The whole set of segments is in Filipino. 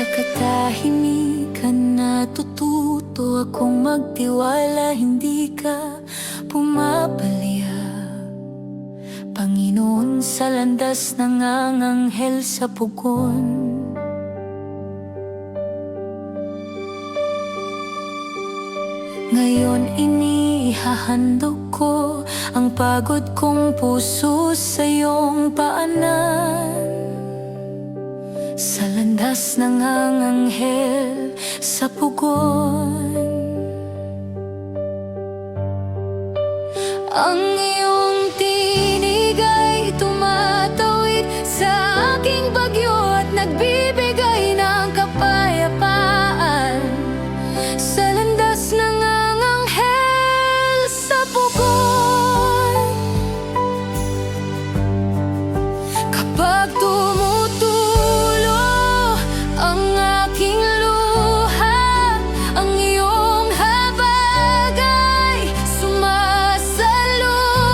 Sa katahimikan natututo akong magtiwala, hindi ka pumapalya. Panginoon, sa landas nanganganghel sa pugon. Ngayon inihahandog ko ang pagod kong puso sa iyong paanan. Sa landas nanganganghel sa pugon. Ang iyong tinig ay tumatawid sa aking bagyo at nagbibigay ng kapayapaan. Sa landas nanganganghel sa pugon. Kapag tumutulo ang aking luha, ang iyong habag ay sumasalubong.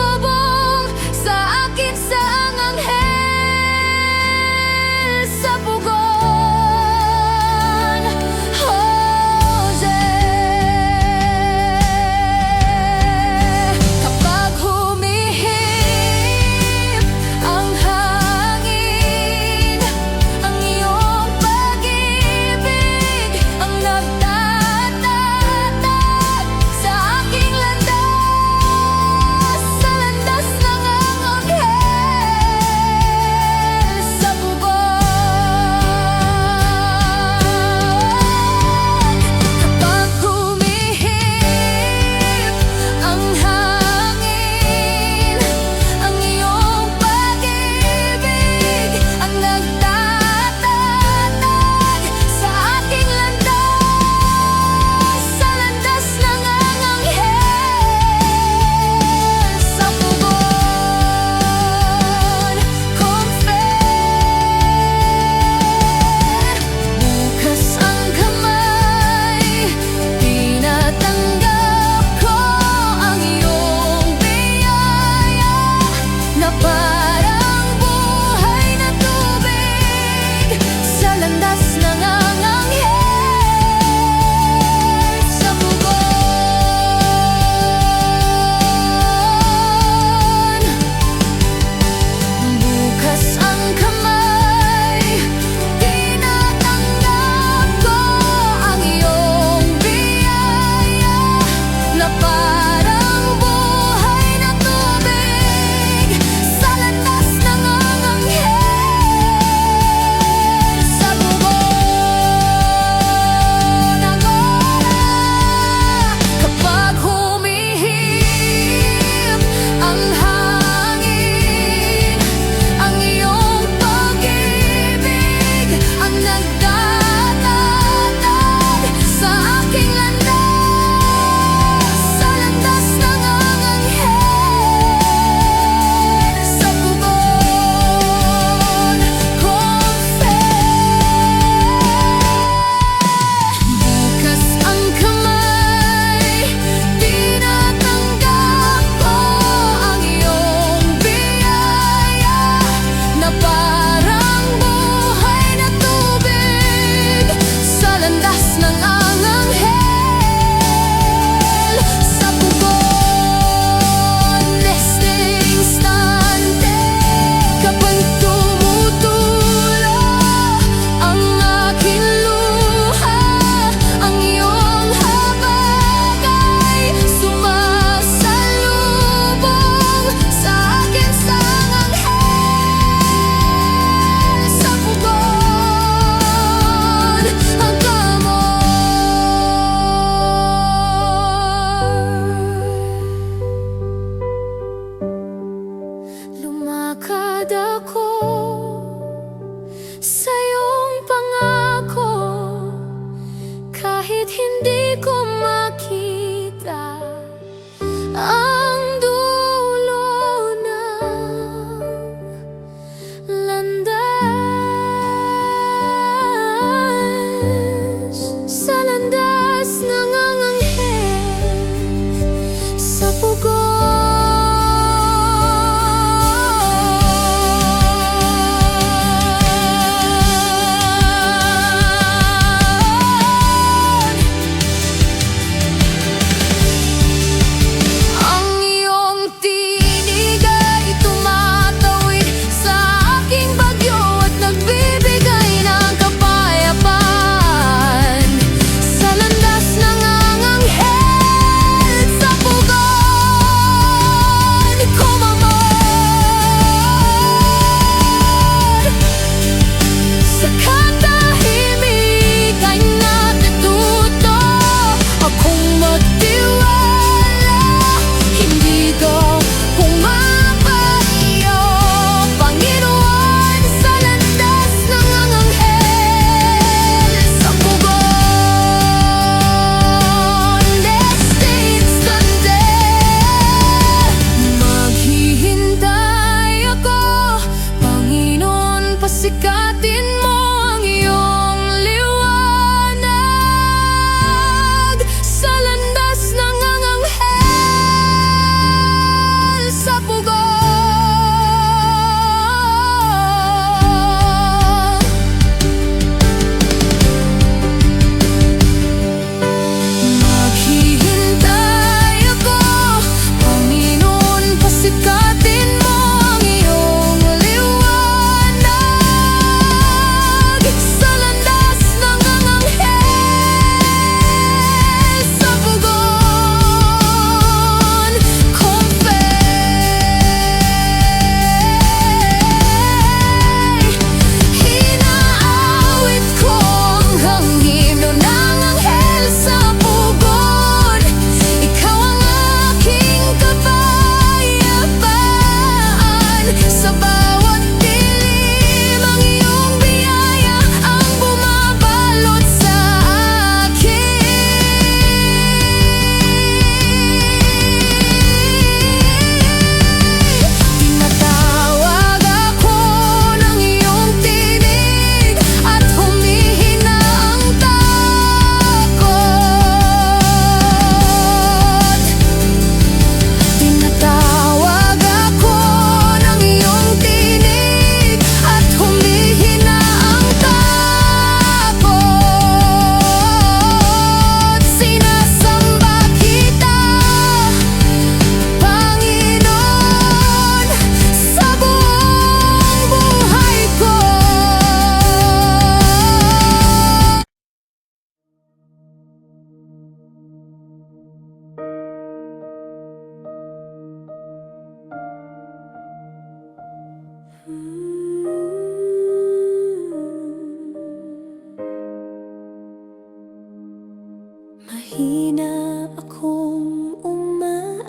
Mahina akong umaawit,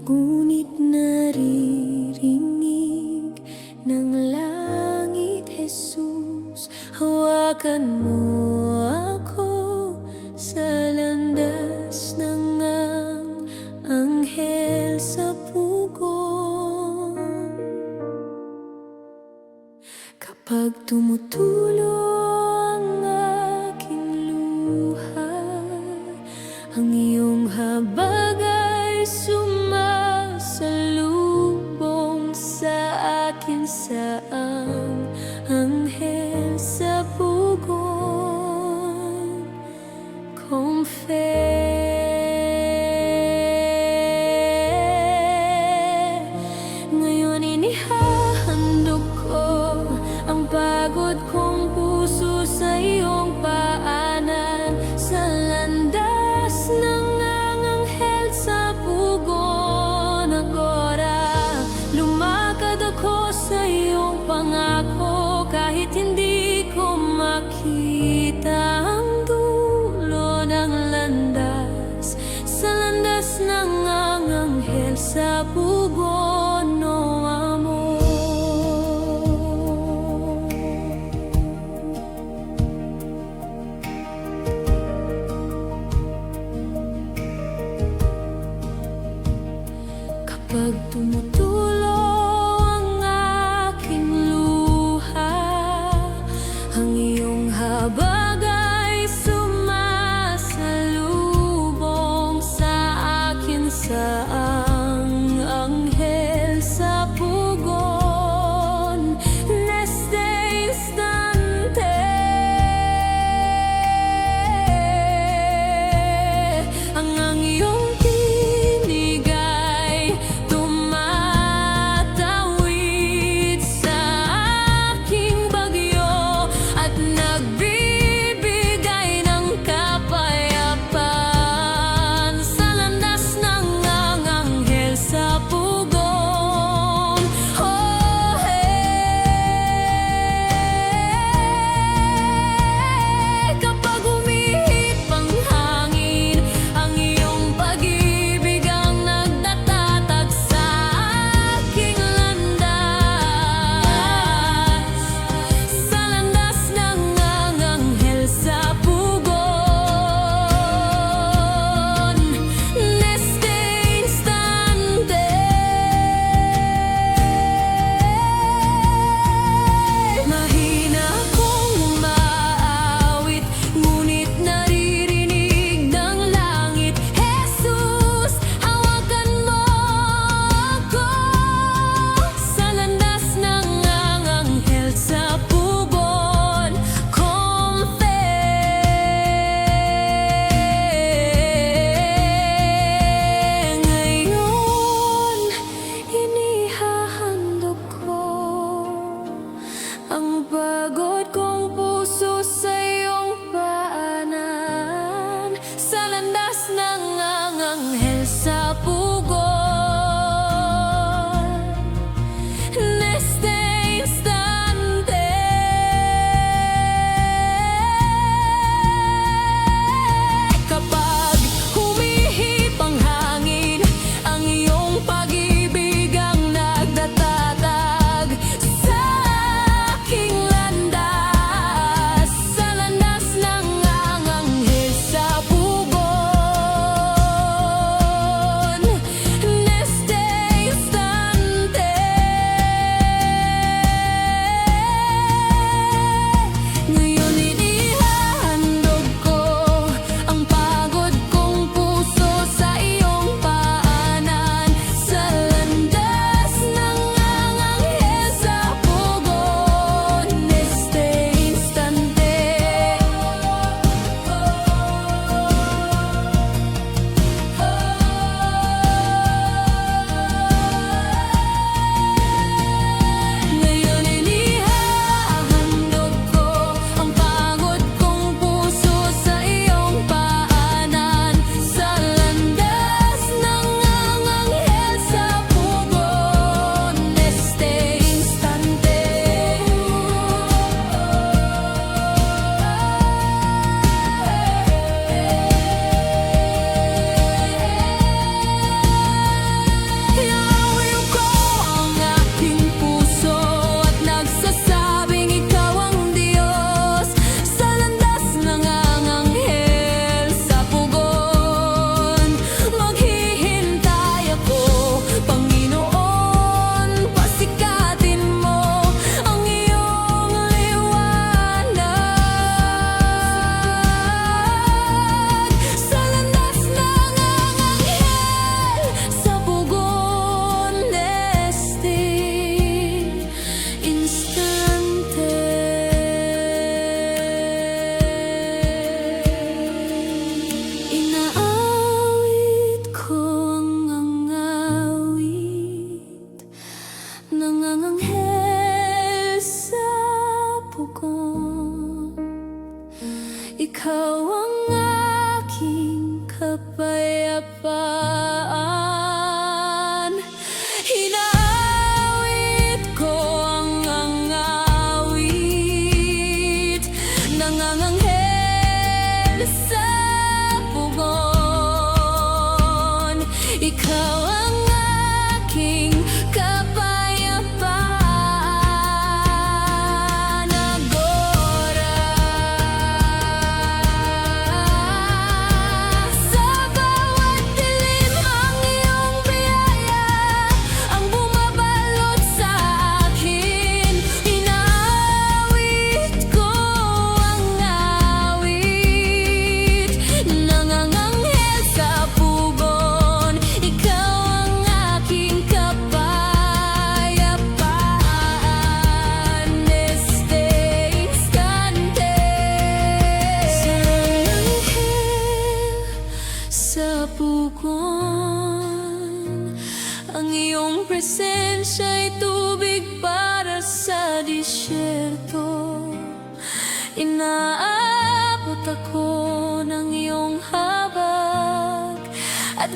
ngunit naririnig ng langit, Jesus. Hawakan mo ako sa landas ng anghel sa pugon. Kapag tumutulo ang aking luha, ang iyong habag ay sumasalubong sa akin sa anghel sa pugon. Ngayon inihahandog ko ang pagod kong puso sa iyong paanan, sa landas ng anghel sa pugon. Agora, lumakad ako sa iyong pangako, kahit hindi ko makita ang dulo ng landas, sa landas ng anghel sa pugon, o amor. Kapag tumutulo ang aking luha, ang iyong habag ay sumasalubong sa akin sa anghel sa pugon. Neste instante, ang iyong tinig ay tumatawid sa aking bagyo at nagbibigay ikaw ang aking kapayapaan. Hinaawit ko ang awit, nanganganghel sa pugon. Ikaw ang aking kapayapaan. Agora, sa bawat dilim ang iyong biyaya ang bumabalot sa akin. Inaawit ko ang awit, nanganganghel sa pugon. Ikaw ang aking kapayapaan. Este instante, sa pugon, ang iyong presensya'y tubig para sa disyerto. Inaabot ako ng iyong habag at